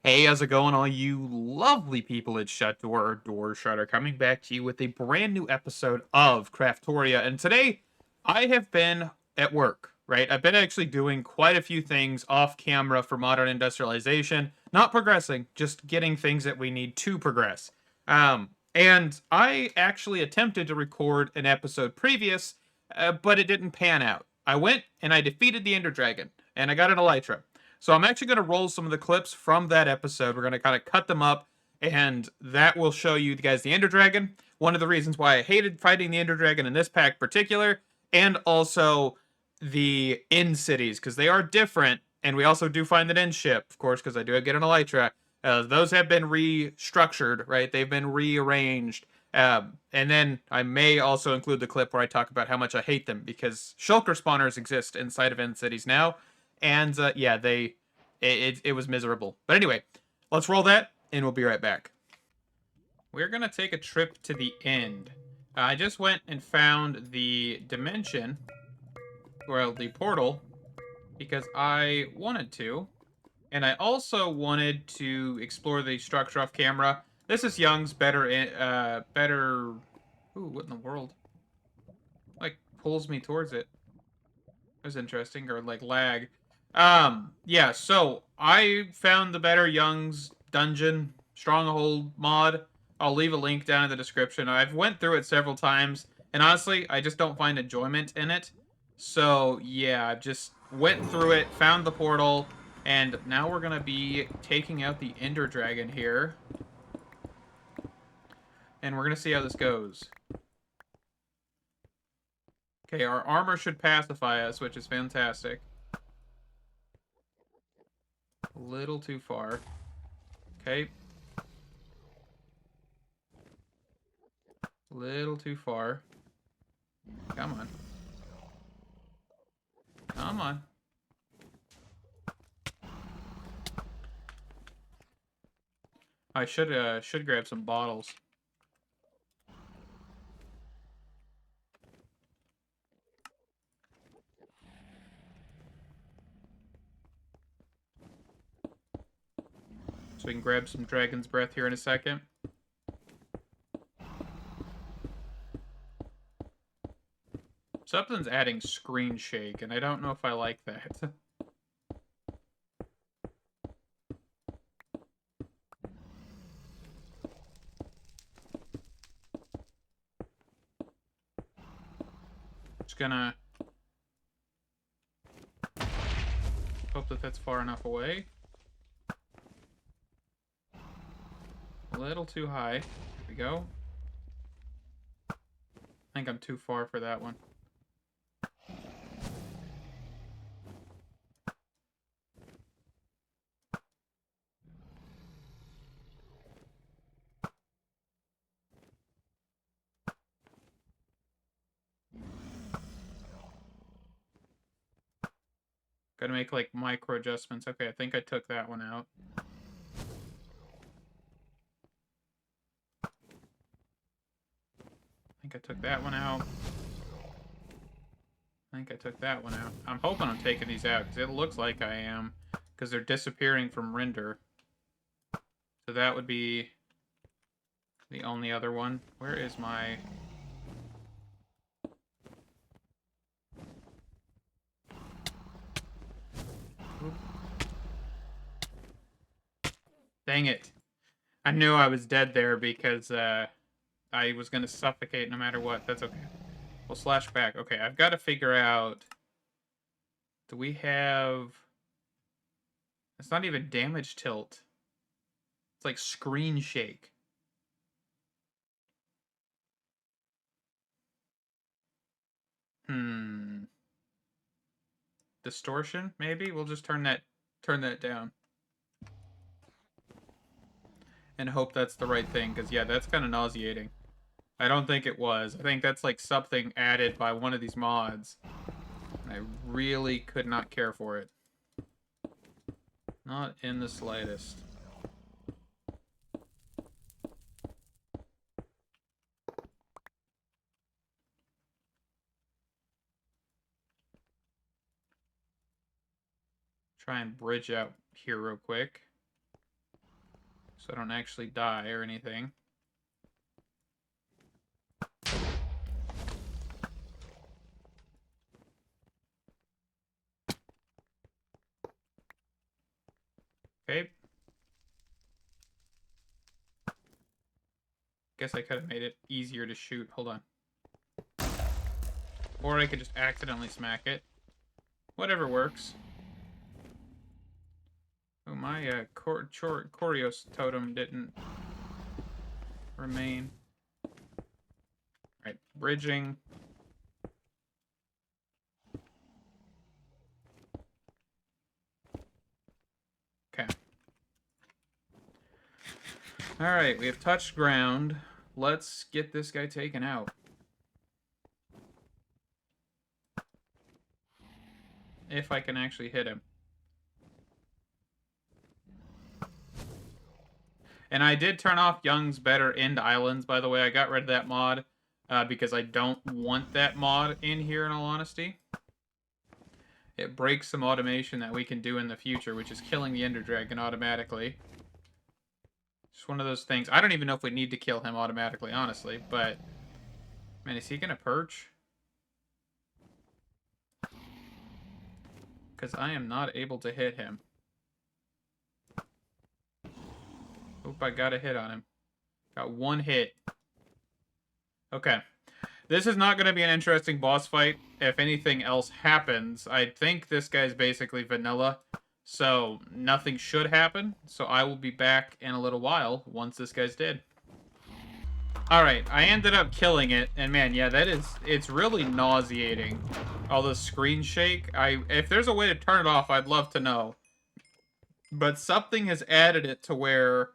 Hey, how's it going, all you lovely people at Shut Door Shutter, coming back to you with a brand new episode of Craftoria. And today, I have been at work, right? I've been actually doing quite a few things off camera for modern industrialization, not progressing, just getting things that we need to progress. And I actually attempted to record an episode previous, but it didn't pan out. I went and I defeated the Ender Dragon, and I got an Elytra. So I'm actually going to roll some of the clips from that episode. We're going to kind of cut them up, and that will show you guys the Ender Dragon. One of the reasons why I hated fighting the Ender Dragon in this pack particular, and also the End cities, because they are different, and we also do find that End ship, of course, because I do get an Elytra. Those have been restructured, right? They've been rearranged. And then I may also include the clip where I talk about how much I hate them, because shulker spawners exist inside of End cities now, and yeah, it was miserable. But anyway, let's roll that, and we'll be right back. We're gonna take a trip to the end. I just went and found the dimension, well, the portal, because I wanted to, and I also wanted to explore the structure off camera. This is Young's better. Ooh, what in the world? Like pulls me towards it. That was interesting, or like lag. Yeah, so I found the better Young's Dungeon Stronghold mod. I'll leave a link down in the description. I've went through it several times, and honestly, I just don't find enjoyment in it. So, yeah, I've just went through it, found the portal, and now we're going to be taking out the Ender Dragon here. And we're going to see how this goes. Okay, our armor should pacify us, which is fantastic. A little too far. Okay. A little too far. Come on. Come on. I should grab some bottles. So we can grab some dragon's breath here in a second. Something's adding screen shake, and I don't know if I like that. Just gonna hope that that's far enough away. A little too high. Here we go. I think I'm too far for that one. Gotta make like micro adjustments. Okay, I think I took that one out. I think I took that one out. I think I took that one out. I'm hoping I'm taking these out, because it looks like I am, because they're disappearing from render. So that would be the only other one. Where is my... Oop. Dang it. I knew I was dead there because I was going to suffocate no matter what. That's okay. We'll slash back. Okay, I've got to figure out... Do we have... It's not even damage tilt. It's like screen shake. Distortion, maybe? We'll just turn that down. And hope that's the right thing, because yeah, that's kind of nauseating. I don't think it was. I think that's like something added by one of these mods. And I really could not care for it. Not in the slightest. Try and bridge out here real quick. so I don't actually die or anything. Okay. Guess I could have made it easier to shoot. Hold on. Or I could just accidentally smack it. Whatever works. Oh, my Corios totem didn't remain. Alright, bridging. Okay. Alright, we have touched ground. Let's get this guy taken out. If I can actually hit him. And I did turn off Young's Better End Islands, by the way. I got rid of that mod because I don't want that mod in here, in all honesty. It breaks some automation that we can do in the future, which is killing the Ender Dragon automatically. Just one of those things. I don't even know if we need to kill him automatically, honestly, but... Man, is he going to perch? Because I am not able to hit him. Oop, I got a hit on him. Got one hit. Okay. This is not going to be an interesting boss fight. If anything else happens, I think this guy's basically vanilla. So, nothing should happen. So, I will be back in a little while once this guy's dead. Alright, I ended up killing it. And man, yeah, it's really nauseating. All the screen shake. If there's a way to turn it off, I'd love to know. But something has added it to where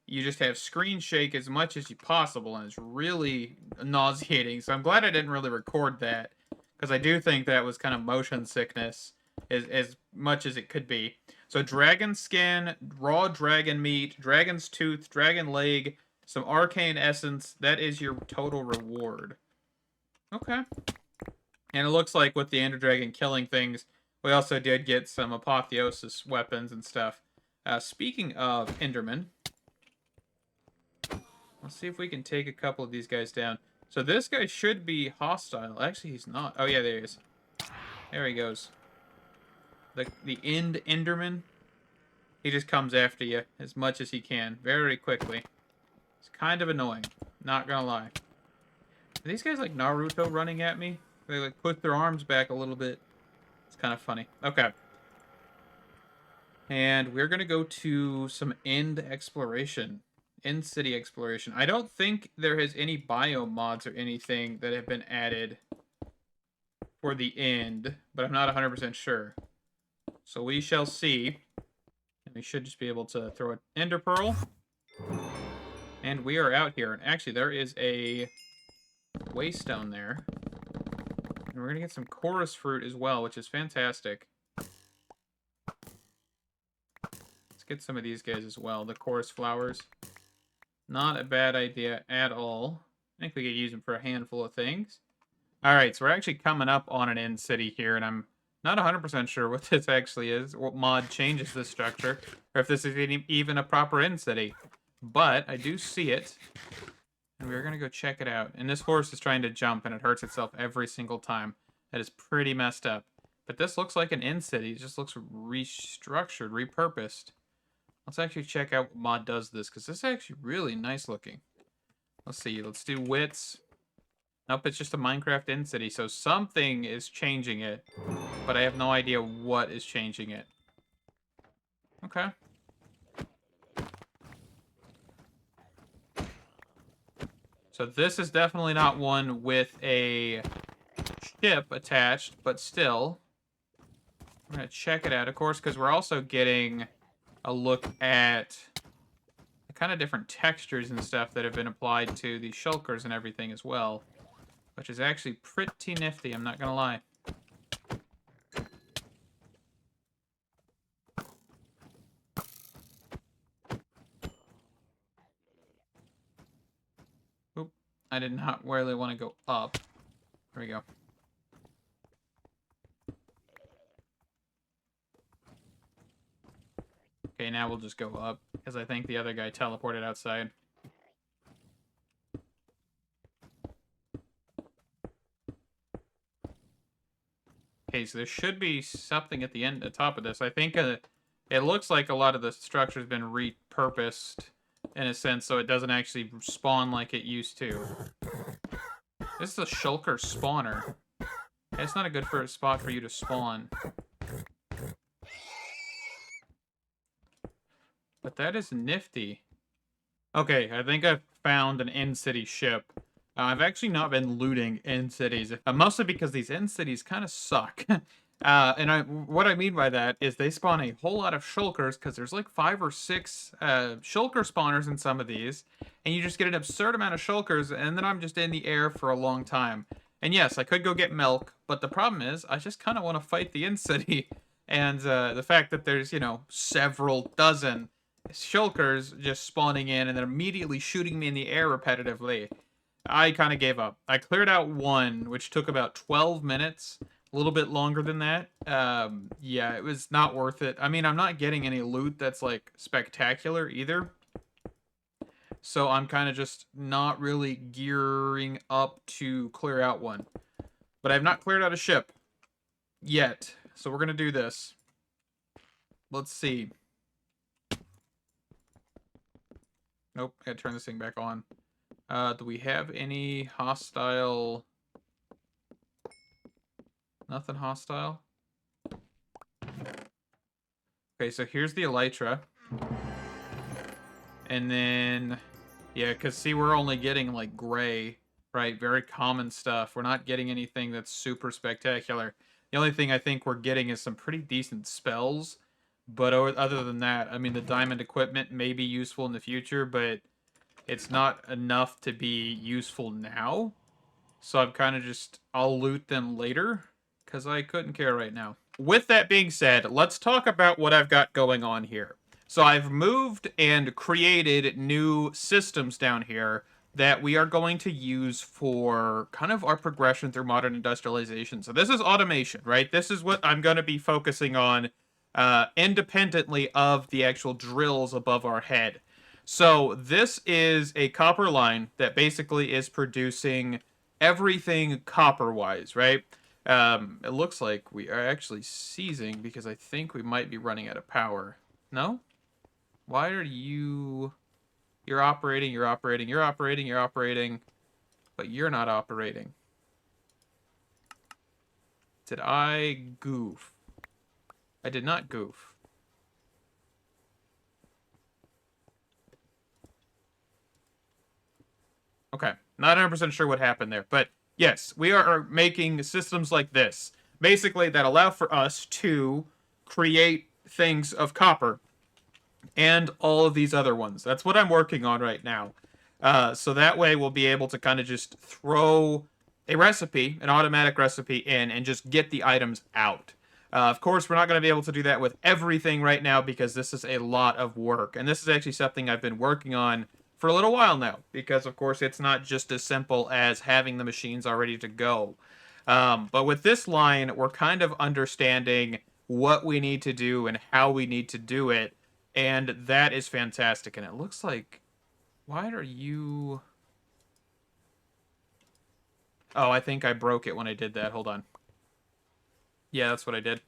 you just have screen shake as much as you possible, and it's really nauseating. So I'm glad I didn't really record that, because I do think that was kind of motion sickness as much as it could be. So dragon skin, raw dragon meat, dragon's tooth, dragon leg, some arcane essence. That is your total reward. Okay. And it looks like with the Ender Dragon killing things, we also did get some apotheosis weapons and stuff. Speaking of Enderman, let's see if we can take a couple of these guys down. So this guy should be hostile. Actually, he's not. Oh, yeah, there he is. There he goes. The end Enderman. He just comes after you as much as he can, very quickly. It's kind of annoying, not gonna lie. Are these guys like Naruto running at me? They like put their arms back a little bit. It's kind of funny. Okay. And we're gonna go to some end exploration. End city exploration. I don't think there is any biome mods or anything that have been added for the end, but I'm not 100% sure. So we shall see. And we should just be able to throw an ender pearl. And we are out here. And actually, there is a waystone there. And we're going to get some chorus fruit as well, which is fantastic. Let's get some of these guys as well. The chorus flowers. Not a bad idea at all. I think we could use them for a handful of things. Alright, so we're actually coming up on an end city here, and I'm not 100% sure what this actually is, what mod changes this structure, or if this is even a proper end city. But I do see it, and we're going to go check it out. And this horse is trying to jump, and it hurts itself every single time. That is pretty messed up. But this looks like an end city. It just looks restructured, repurposed. Let's actually check out what mod does this, because this is actually really nice looking. Let's see, let's do wits. Nope, it's just a Minecraft end city, so something is changing it, but I have no idea what is changing it. Okay. So this is definitely not one with a ship attached, but still. I'm going to check it out, of course, because we're also getting a look at the kind of different textures and stuff that have been applied to the shulkers and everything as well. Which is actually pretty nifty, I'm not gonna lie. Oop, I did not really want to go up. There we go. Okay, Okay, now we'll just go up, because I think the other guy teleported outside. Okay, so there should be something at the top of this. I think it looks like a lot of the structure's been repurposed, in a sense, so it doesn't actually spawn like it used to. This is a shulker spawner. It's not a good spot for you to spawn. But that is nifty. Okay, I think I've found an in-city ship. I've actually not been looting in-cities, mostly because these in-cities kind of suck. What I mean by that is they spawn a whole lot of shulkers, because there's like 5 or 6 shulker spawners in some of these, and you just get an absurd amount of shulkers, and then I'm just in the air for a long time. And yes, I could go get milk, but the problem is, I just kind of want to fight the in-city, and the fact that there's, you know, several dozen shulkers just spawning in and then immediately shooting me in the air repetitively, I kind of gave up. I cleared out one, which took about 12 minutes, a little bit longer than that. Yeah, it was not worth it. I mean, I'm not getting any loot that's, like, spectacular either. So I'm kind of just not really gearing up to clear out one. But I've not cleared out a ship yet. So we're going to do this. Let's see. Nope, I gotta turn this thing back on. Do we have any hostile? Nothing hostile. Okay, so here's the elytra. And then, yeah, because see, we're only getting, like, gray, right? Very common stuff. We're not getting anything that's super spectacular. The only thing I think we're getting is some pretty decent spells. But other than that, I mean, the diamond equipment may be useful in the future, but it's not enough to be useful now. So I'm kind of just, I'll loot them later, because I couldn't care right now. With that being said, let's talk about what I've got going on here. So I've moved and created new systems down here that we are going to use for kind of our progression through modern industrialization. So this is automation, right? This is what I'm going to be focusing on independently of the actual drills above our head. So this is a copper line that basically is producing everything copper-wise, right? It looks like we are actually seizing because I think we might be running out of power. No? Why are you... You're operating, you're operating, you're operating, you're operating, but you're not operating. Did I goof? I did not goof. Okay, not 100% sure what happened there, but yes, we are making systems like this, basically that allow for us to create things of copper and all of these other ones. That's what I'm working on right now. So that way we'll be able to kind of just throw a recipe, an automatic recipe in, and just get the items out. Of course, we're not going to be able to do that with everything right now because this is a lot of work. And this is actually something I've been working on for a little while now, because of course it's not just as simple as having the machines all ready to go. But with this line, we're kind of understanding what we need to do and how we need to do it, and that is fantastic. And it looks like, why are you... Oh, I think I broke it when I did that. Hold on. Yeah, that's what I did.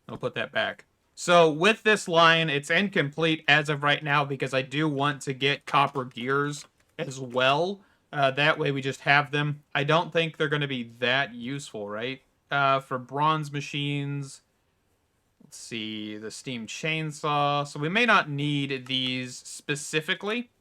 I'll put that back. So with this line, it's incomplete as of right now because I do want to get copper gears as well. That way we just have them. I don't think they're going to be that useful, right? For bronze machines, let's see, the steam chainsaw. So we may not need these specifically,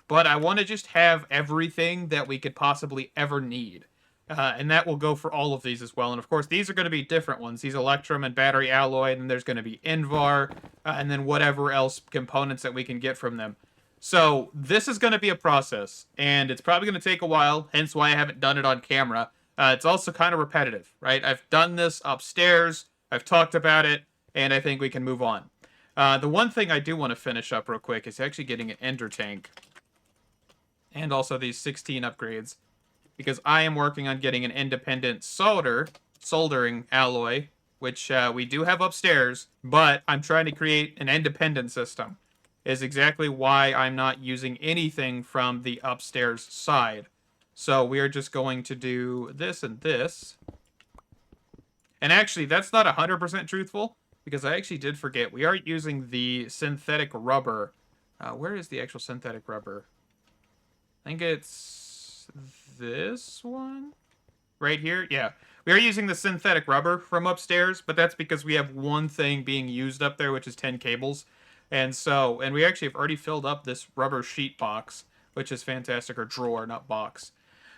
but I want to just have everything that we could possibly ever need. And that will go for all of these as well. And of course, these are going to be different ones. These Electrum and Battery Alloy, and there's going to be Invar, and then whatever else components that we can get from them. So this is going to be a process, and it's probably going to take a while, hence why I haven't done it on camera. It's also kind of repetitive, right? I've done this upstairs, I've talked about it, and I think we can move on. The one thing I do want to finish up real quick is actually getting an Ender Tank, and also these 16 upgrades. Because I am working on getting an independent soldering alloy which we do have upstairs, but I'm trying to create an independent system, is exactly why I'm not using anything from the upstairs side. So we are just going to do this and this. And actually, that's not 100% truthful, because I actually did forget. We are using the synthetic rubber. Where is the actual synthetic rubber? I think it's this one? Right here? Yeah. We are using the synthetic rubber from upstairs, but that's because we have one thing being used up there, which is 10 cables. And we actually have already filled up this rubber sheet box, which is fantastic, or drawer, not box.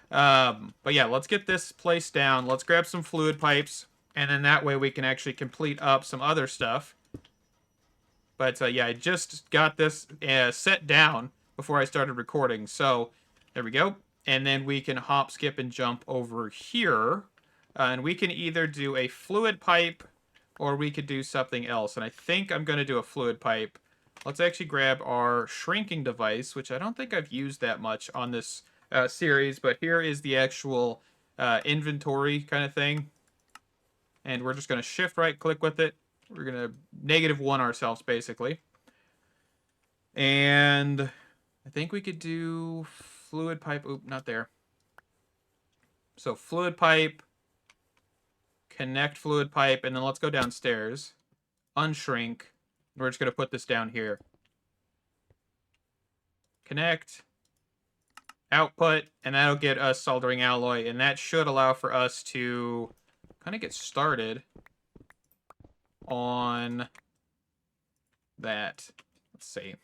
But yeah, let's get this placed down. Let's grab some fluid pipes, and then that way we can actually complete up some other stuff. But yeah, I just got this set down before I started recording. So there we go. And then we can hop, skip, and jump over here. And we can either do a fluid pipe or we could do something else. And I think I'm going to do a fluid pipe. Let's actually grab our shrinking device, which I don't think I've used that much on this series. But here is the actual inventory kind of thing. And we're just going to shift right click with it. We're going to -1 ourselves, basically. And I think we could do fluid pipe. Oop, not there. So fluid pipe, connect fluid pipe, and then let's go downstairs. Unshrink. We're just going to put this down here. Connect. Output, and that'll get us soldering alloy, and that should allow for us to kind of get started on that. Let's see.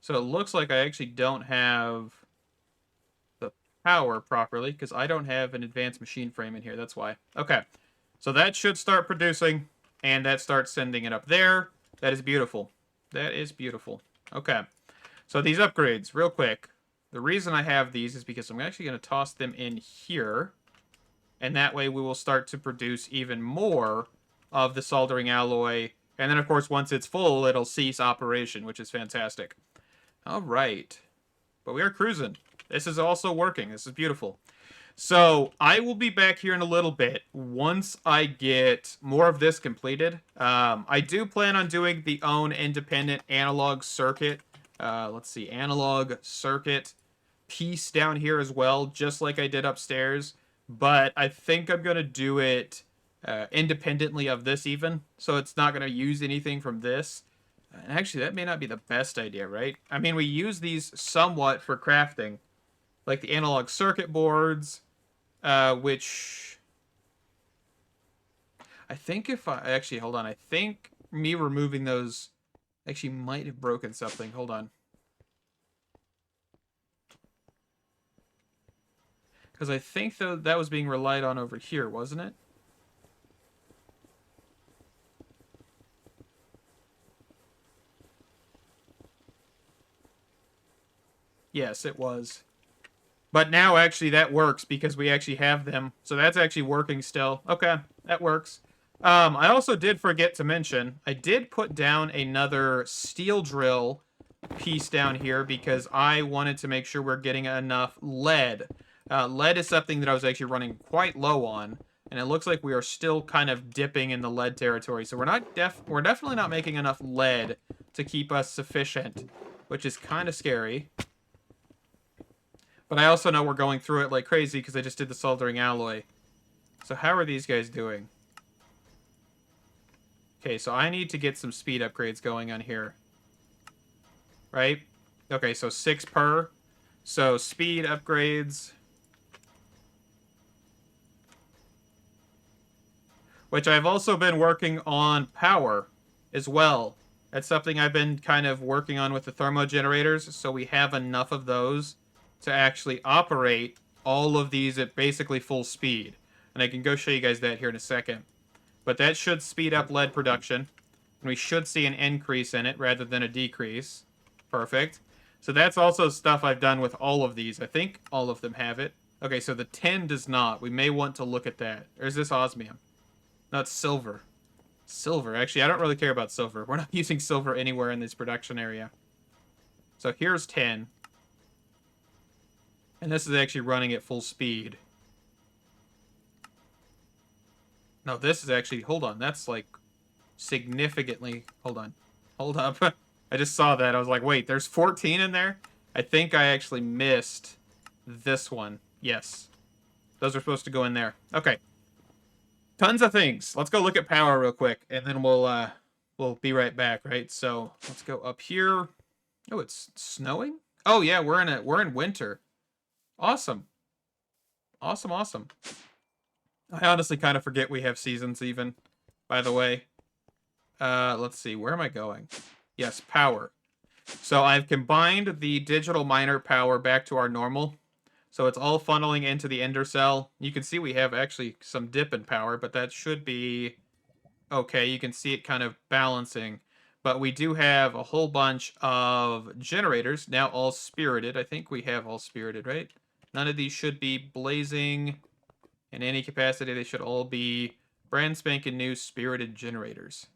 So it looks like I actually don't have the power properly because I don't have an advanced machine frame in here. That's why. Okay. So that should start producing, and that starts sending it up there. That is beautiful. That is beautiful. Okay. So these upgrades, real quick. The reason I have these is because I'm actually going to toss them in here. And that way we will start to produce even more of the soldering alloy. And then, of course, once it's full, it'll cease operation, which is fantastic. All right. But we are cruising. This is also working. This is beautiful. So I will be back here in a little bit once I get more of this completed. I do plan on doing the own independent analog circuit. Let's see, analog circuit piece down here as well, just like I did upstairs. But I think I'm going to do it independently of this even. So it's not going to use anything from this. And actually, that may not be the best idea, right? I mean, we use these somewhat for crafting. Like the analog circuit boards, which... I think if I... Actually, hold on. I think me removing those actually might have broken something. Hold on. Because I think that was being relied on over here, wasn't it? Yes, it was. But now, actually, that works because we actually have them. So that's actually working still. Okay, that works. I also did forget to mention, I did put down another steel drill piece down here because I wanted to make sure we're getting enough lead. Lead is something that I was actually running quite low on, and it looks like we are still kind of dipping in the lead territory. So we're definitely not making enough lead to keep us sufficient, which is kind of scary. But I also know we're going through it like crazy because I just did the soldering alloy. So how are these guys doing? Okay, so I need to get some speed upgrades going on here. Right? Okay, so 6 per. So speed upgrades. Which I've also been working on power as well. That's something I've been kind of working on with the thermo generators. So we have enough of those to actually operate all of these at basically full speed. And I can go show you guys that here in a second. But that should speed up lead production. And we should see an increase in it rather than a decrease. Perfect. So that's also stuff I've done with all of these. I think all of them have it. Okay, so the 10 does not. We may want to look at that. Or is this osmium? No, it's silver. Silver. Actually, I don't really care about silver. We're not using silver anywhere in this production area. So here's 10. And this is actually running at full speed. No, this is actually, hold on, that's like significantly, hold on, hold up. I just saw that. I was like, wait, there's 14 in there? I think I actually missed this one. Yes. Those are supposed to go in there. Okay. Tons of things. Let's go look at power real quick, and then we'll be right back, right? So let's go up here. Oh, it's snowing? Oh yeah, we're in winter. Awesome. Awesome, awesome. I honestly kind of forget we have seasons even, by the way. Let's see, where am I going? Yes, power. So I've combined the digital miner power back to our normal. So it's all funneling into the ender cell. You can see we have actually some dip in power, but that should be okay. You can see it kind of balancing. But we do have a whole bunch of generators, now all spirited. I think we have all spirited, right? None of these should be blazing in any capacity. They should all be brand spanking new spirited generators.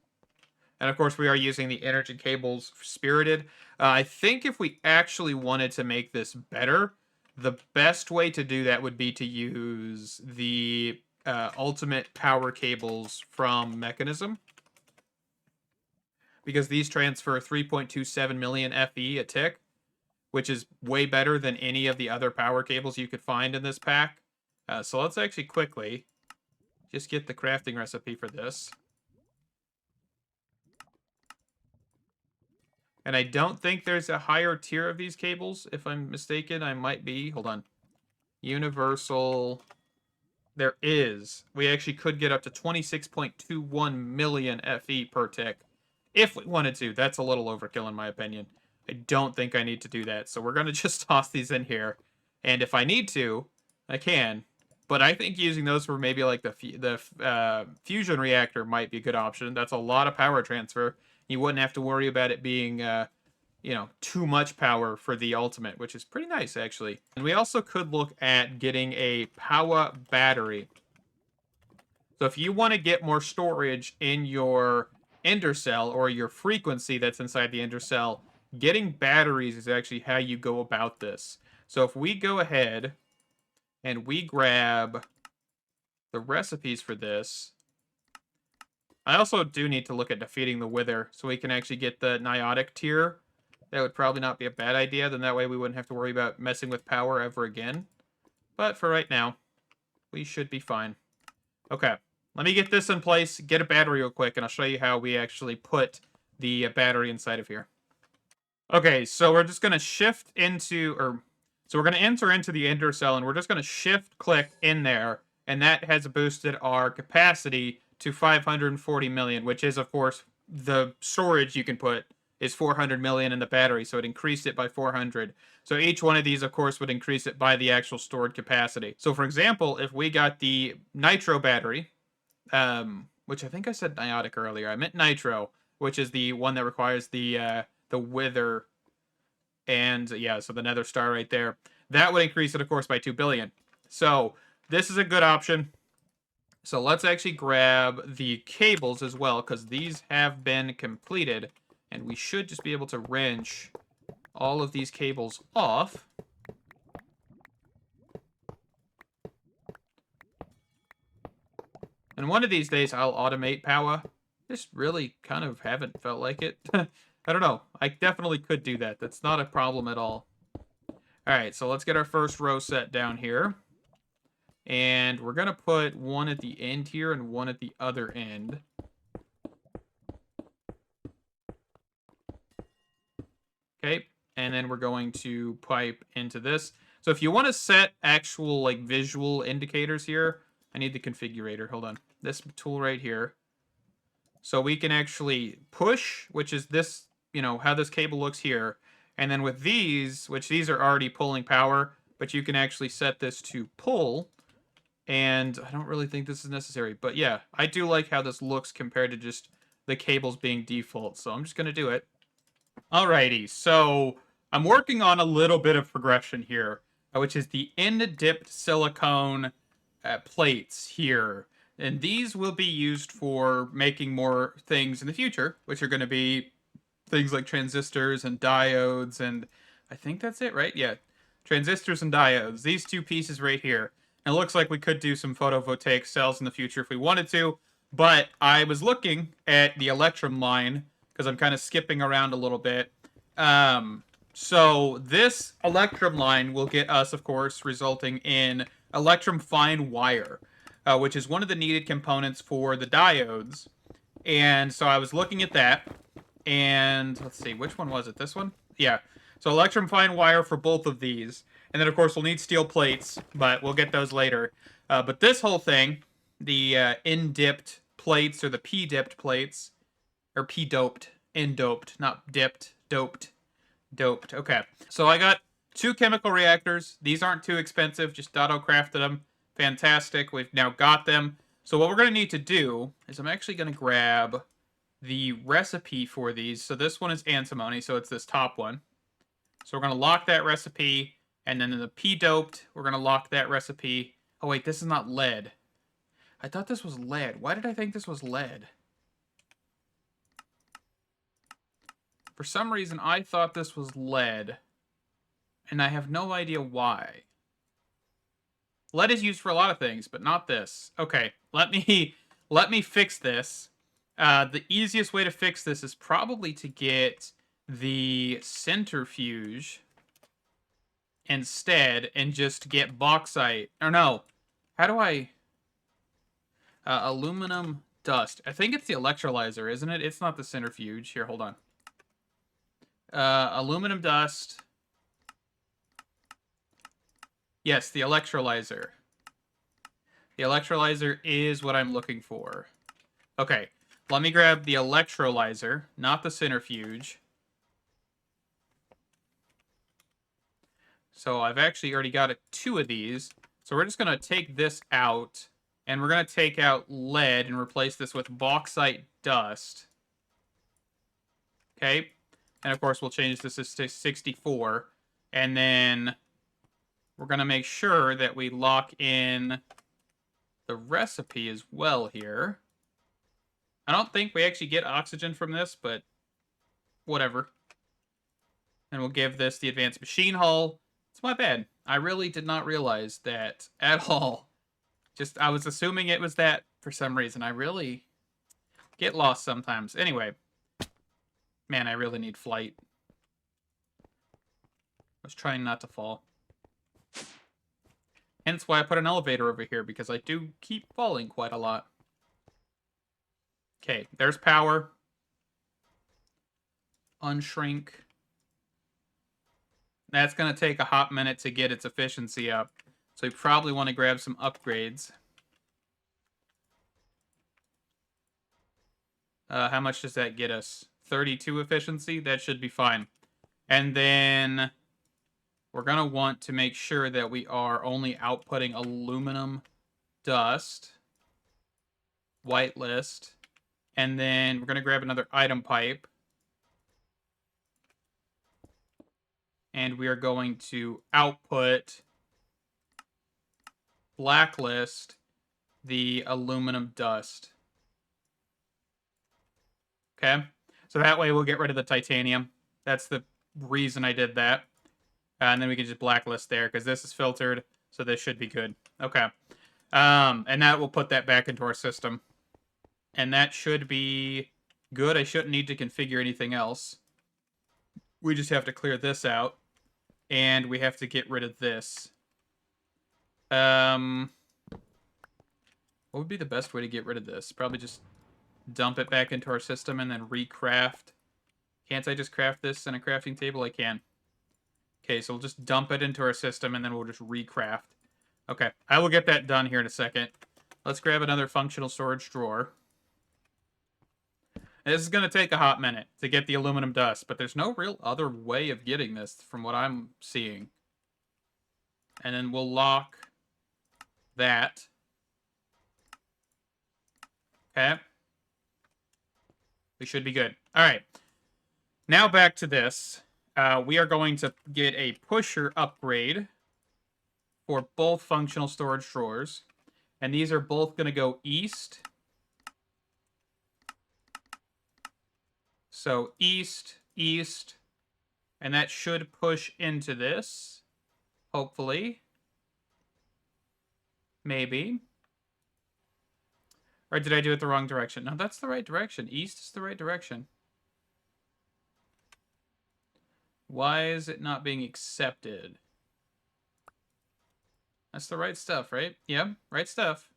And of course, we are using the energy cables spirited. I think if we actually wanted to make this better, the best way to do that would be to use the ultimate power cables from Mechanism. Because these transfer 3.27 million FE a tick, which is way better than any of the other power cables you could find in this pack. So let's actually quickly just get the crafting recipe for this. And I don't think there's a higher tier of these cables. If I'm mistaken, I might be. Hold on. Universal. There is. We actually could get up to 26.21 million FE per tick. If we wanted to. That's a little overkill in my opinion. I don't think I need to do that. So we're going to just toss these in here. And if I need to, I can. But I think using those for maybe like the fusion reactor might be a good option. That's a lot of power transfer. You wouldn't have to worry about it being, you know, too much power for the ultimate, which is pretty nice, actually. And we also could look at getting a power battery. So if you want to get more storage in your ender cell or your frequency that's inside the ender cell, getting batteries is actually how you go about this. So if we go ahead and we grab the recipes for this, I also do need to look at defeating the Wither so we can actually get the Niotic tier. That would probably not be a bad idea. Then that way we wouldn't have to worry about messing with power ever again. But for right now, we should be fine. Okay, let me get this in place, get a battery real quick, and I'll show you how we actually put the battery inside of here. Okay, so we're just going to shift into, so we're going to enter into the ender cell, and we're just going to shift click in there, and that has boosted our capacity to 540 million, which is, of course, the storage you can put is 400 million in the battery, so it increased it by 400. So each one of these, of course, would increase it by the actual stored capacity. So, for example, if we got the nitro battery, which I think I said niotic earlier, I meant nitro, which is the one that requires the wither, and yeah, so the nether star right there. That would increase it, of course, by 2 billion. So this is a good option. So let's actually grab the cables as well, because these have been completed. And we should just be able to wrench all of these cables off. And one of these days, I'll automate power. Just really kind of haven't felt like it. I don't know. I definitely could do that. That's not a problem at all. All right, so let's get our first row set down here. And we're going to put one at the end here and one at the other end. Okay, and then we're going to pipe into this. So if you want to set actual like visual indicators here, I need the configurator. Hold on. This tool right here. So we can actually push, which is this, you know, how this cable looks here. And then with these, which these are already pulling power, but you can actually set this to pull. And I don't really think this is necessary. But yeah, I do like how this looks compared to just the cables being default. So I'm just going to do it. Alrighty, so I'm working on a little bit of progression here, which is the end-dipped silicone plates here. And these will be used for making more things in the future, which are going to be things like transistors and diodes, and I think that's it, right? Yeah. transistors and diodes. These two pieces right here. And it looks like we could do some photovoltaic cells in the future if we wanted to, but I was looking at the electrum line because I'm kind of skipping around a little bit. So this electrum line will get us, of course, resulting in electrum fine wire, which is one of the needed components for the diodes. And so I was looking at that, and let's see, which one was it? This one? Yeah. So electrum fine wire for both of these. And then, of course, we'll need steel plates, but we'll get those later. But this whole thing, the in-dipped plates, or the P-dipped plates, or P-doped, in-doped, not dipped, doped, doped. Okay. So I got 2 chemical reactors. These aren't too expensive, just auto-crafted them. Fantastic. We've now got them. So what we're going to need to do is I'm actually going to grab the recipe for these. So this one is antimony, so it's this top one. So we're going to lock that recipe, and then in the P-doped, we're going to lock that recipe. Oh wait, this is not lead. I thought this was lead. Why did I think this was lead? For some reason, I thought this was lead, and I have no idea why. Lead is used for a lot of things, but not this. Okay, let me fix this. The easiest way to fix this is probably to get the centrifuge instead and just get bauxite. Or no, how do I... aluminum dust. I think it's the electrolyzer, isn't it? It's not the centrifuge. Here, hold on. Aluminum dust. Yes, the electrolyzer. The electrolyzer is what I'm looking for. Okay, let me grab the electrolyzer, not the centrifuge. So I've actually already got 2 of these. So we're just going to take this out, and we're going to take out lead and replace this with bauxite dust. Okay, and of course we'll change this to 64. And then we're going to make sure that we lock in the recipe as well here. I don't think we actually get oxygen from this, but whatever. And we'll give this the advanced machine hull. It's my bad. I really did not realize that at all. Just, I was assuming it was that for some reason. I really get lost sometimes. Anyway. Man, I really need flight. I was trying not to fall. Hence why I put an elevator over here, because I do keep falling quite a lot. Okay, there's power. Unshrink. That's going to take a hot minute to get its efficiency up. So you probably want to grab some upgrades. How much does that get us? 32 efficiency? That should be fine. And then we're going to want to make sure that we are only outputting aluminum dust. Whitelist. And then we're going to grab another item pipe. And we are going to output blacklist the aluminum dust. Okay? So that way we'll get rid of the titanium. That's the reason I did that. And then we can just blacklist there, because this is filtered, so this should be good. Okay. And that will put that back into our system. And that should be good. I shouldn't need to configure anything else. We just have to clear this out. And we have to get rid of this. What would be the best way to get rid of this? Probably just dump it back into our system and then recraft. Can't I just craft this in a crafting table? I can. Okay, so we'll just dump it into our system and then we'll just recraft. Okay, I will get that done here in a second. Let's grab another functional storage drawer. This is going to take a hot minute to get the aluminum dust, but there's no real other way of getting this from what I'm seeing. And then we'll lock that. Okay. We should be good. All right. Now back to this. We are going to get a pusher upgrade for both functional storage drawers. And these are both going to go east. So east, east, and that should push into this. Hopefully. Maybe. Or did I do it the wrong direction? No, that's the right direction. East is the right direction. Why is it not being accepted? That's the right stuff, right? Yep, right stuff.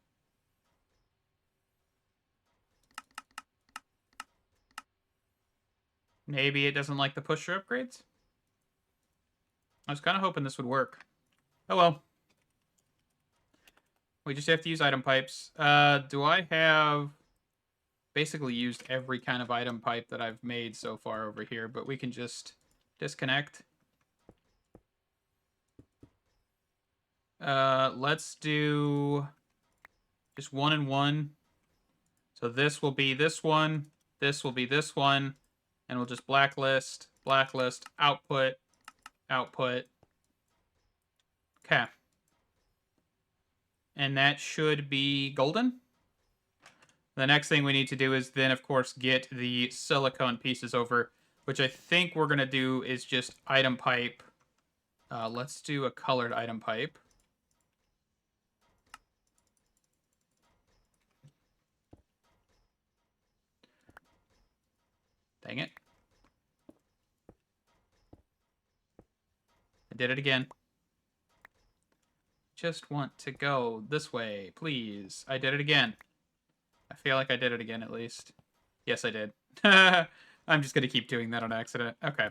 Maybe it doesn't like the pusher upgrades? I was kind of hoping this would work. Oh well. We just have to use item pipes. Do I have... basically used every kind of item pipe that I've made so far over here, but we can just disconnect. Let's do just 1 and 1. So this will be this one, this will be this one, and we'll just blacklist, blacklist, output, output. Okay. And that should be golden. The next thing we need to do is then, of course, get the silicone pieces over, which I think we're going to do is just item pipe. Let's do a colored item pipe. Dang it. I did it again. Just want to go this way, please. I did it again. I feel like I did it again, at least. Yes, I did. I'm just going to keep doing that on accident. Okay.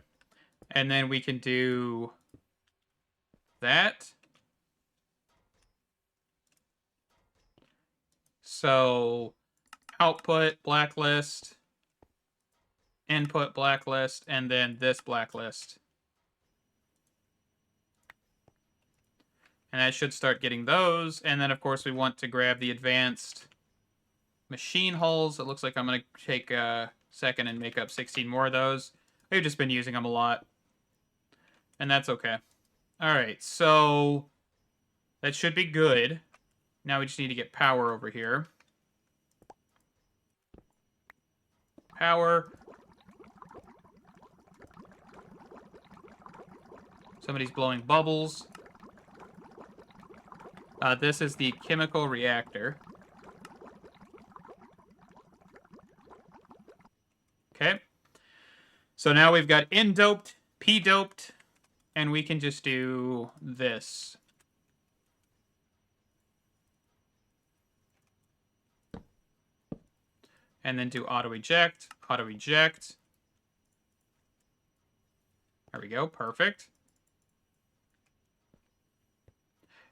And then we can do that. So, output, blacklist, input, blacklist, and then this blacklist. And that should start getting those. And then, of course, we want to grab the advanced machine hulls. It looks like I'm going to take a second and make up 16 more of those. We've just been using them a lot. And that's okay. All right, so that should be good. Now we just need to get power over here. Power. Somebody's blowing bubbles. This is the chemical reactor. Okay. So now we've got N-doped, P-doped, and we can just do this. And then do auto-eject, auto-eject. There we go, perfect.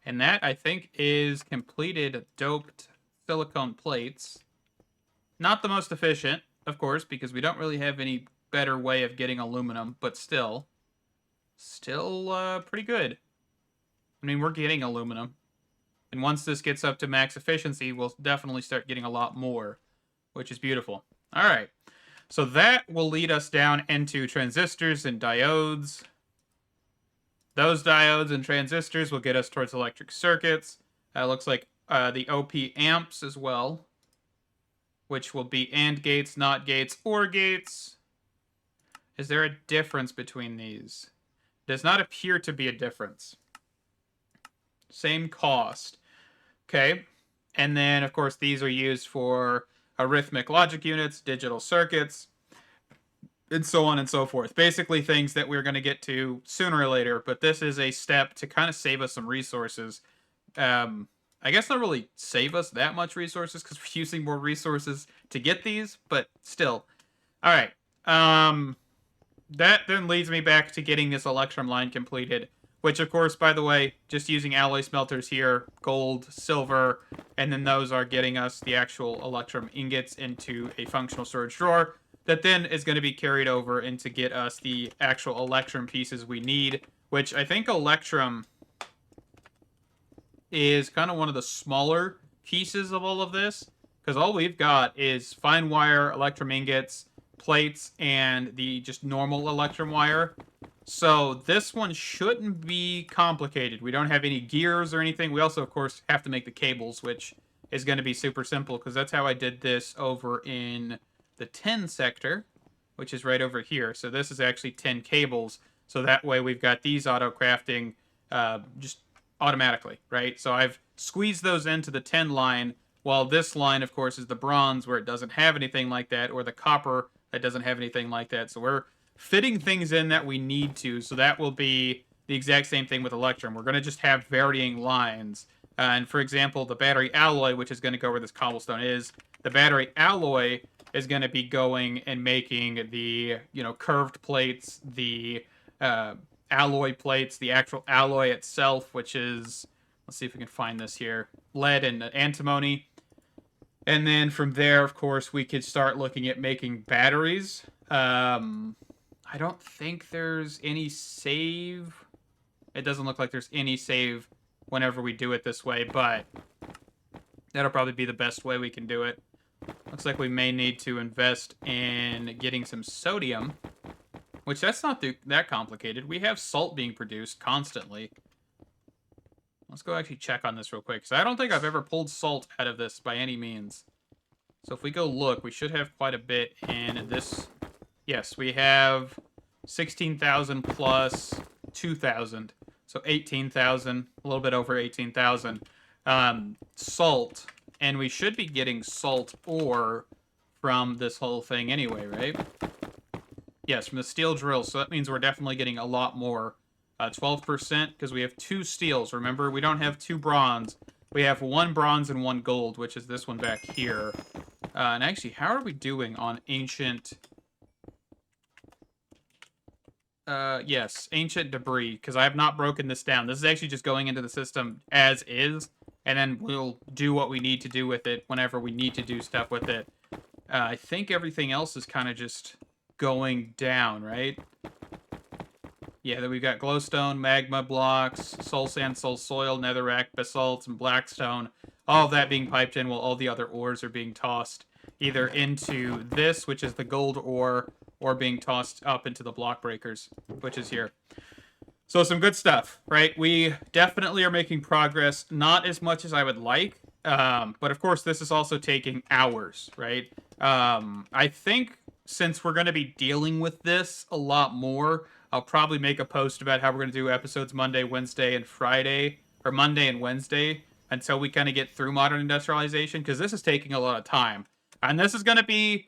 And that, I think, is completed doped silicone plates. Not the most efficient, of course, because we don't really have any better way of getting aluminum, but still pretty good. I mean, we're getting aluminum. And once this gets up to max efficiency, we'll definitely start getting a lot more, which is beautiful. All right. So that will lead us down into transistors and diodes. Those diodes and transistors will get us towards electric circuits. Looks like the OP amps as well, which will be AND gates, NOT gates, OR gates. Is there a difference between these? Does not appear to be a difference. Same cost. Okay. And then, of course, these are used for arithmetic logic units, digital circuits, and so on and so forth. Basically things that we're going to get to sooner or later, but this is a step to kind of save us some resources. I guess not really save us that much resources because we're using more resources to get these, but still. All right. That then leads me back to getting this electrum line completed, which, of course, by the way, just using alloy smelters here, gold, silver, and then those are getting us the actual electrum ingots into a functional storage drawer that then is going to be carried over and to get us the actual electrum pieces we need, which I think electrum is kind of one of the smaller pieces of all of this, because all we've got is fine wire, electrum ingots, plates, and the just normal electrum wire. So this one shouldn't be complicated. We don't have any gears or anything. We also, of course, have to make the cables, which is going to be super simple, because that's how I did this over in the 10 sector, which is right over here. So this is actually 10 cables. So that way we've got these auto crafting just automatically, right? So I've squeezed those into the tin line, while this line, of course, is the bronze, where it doesn't have anything like that, or the copper that doesn't have anything like that. So we're fitting things in that we need to, so that will be the exact same thing with Electrum. We're going to just have varying lines. And for example, the battery alloy, which is going to go where this cobblestone is, the battery alloy is going to be going and making the, curved plates, the alloy plates, the actual alloy itself, which is, let's see if we can find this here, lead and antimony. And then from there, of course, we could start looking at making batteries. I don't think there's any save. It doesn't look like there's any save whenever we do it this way, but that'll probably be the best way we can do it. Looks like we may need to invest in getting some sodium, which that's not that complicated. We have salt being produced constantly. Let's go actually check on this real quick, because I don't think I've ever pulled salt out of this by any means. So if we go look, we should have quite a bit in this. Yes, we have 16,000 plus 2,000. So 18,000, a little bit over 18,000. Salt. And we should be getting salt ore from this whole thing anyway, right? Yes, from the steel drill. So that means we're definitely getting a lot more. 12%, because we have 2 steels. Remember, we don't have 2 bronze. We have 1 bronze and 1 gold, which is this one back here. And actually, how are we doing on ancient... yes, ancient debris, because I have not broken this down. This is actually just going into the system as is, and then we'll do what we need to do with it whenever we need to do stuff with it. I think everything else is kind of just going down, right? Yeah, then we've got glowstone, magma blocks, soul sand, soul soil, netherrack, basalt, and blackstone. All of that being piped in while all the other ores are being tossed either into this, which is the gold ore, or being tossed up into the block breakers, which is here. So some good stuff, right? We definitely are making progress, not as much as I would like, but of course this is also taking hours, right? I think since we're going to be dealing with this a lot more, I'll probably make a post about how we're going to do episodes Monday, Wednesday, and Friday, or Monday and Wednesday, until we kind of get through modern industrialization, because this is taking a lot of time. And this is going to be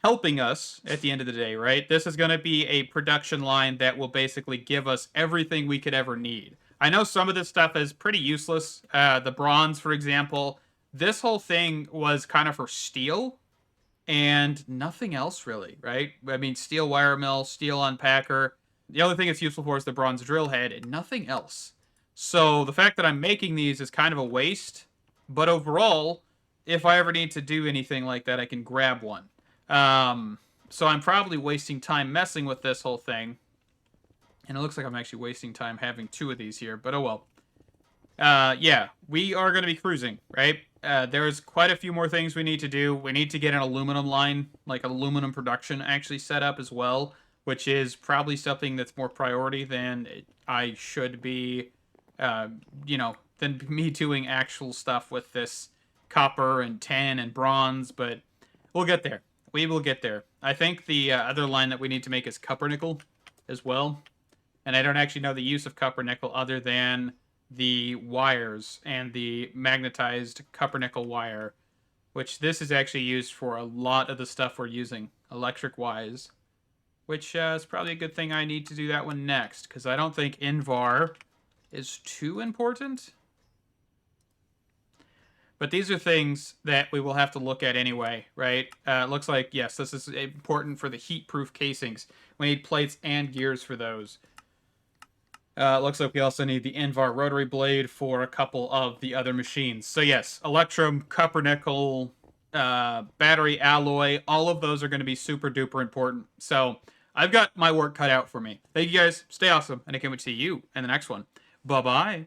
helping us at the end of the day, right? This is going to be a production line that will basically give us everything we could ever need. I know some of this stuff is pretty useless. The bronze, for example, this whole thing was kind of for steel and nothing else really, right? I mean, steel wire mill, steel unpacker. The only thing it's useful for is the bronze drill head and nothing else. So the fact that I'm making these is kind of a waste, but overall, if I ever need to do anything like that, I can grab one. So I'm probably wasting time messing with this whole thing. And it looks like I'm actually wasting time having 2 of these here, but oh well. Yeah, we are going to be cruising, right? There's quite a few more things we need to do. We need to get an aluminum line, like aluminum production actually set up as well, which is probably something that's more priority than I should be, than me doing actual stuff with this copper and tin and bronze, but we'll get there. We will get there. I think the other line that we need to make is copper-nickel as well. And I don't actually know the use of copper-nickel other than the wires and the magnetized copper-nickel wire, which this is actually used for a lot of the stuff we're using, electric-wise, which is probably a good thing I need to do that one next, because I don't think Invar is too important. But these are things that we will have to look at anyway, right? It looks like, yes, this is important for the heat-proof casings. We need plates and gears for those. Looks like we also need the Invar rotary blade for a couple of the other machines. So yes, Electrum, copper-nickel, battery alloy, all of those are going to be super-duper important. So I've got my work cut out for me. Thank you guys. Stay awesome. And I can't wait to see you in the next one. Bye-bye.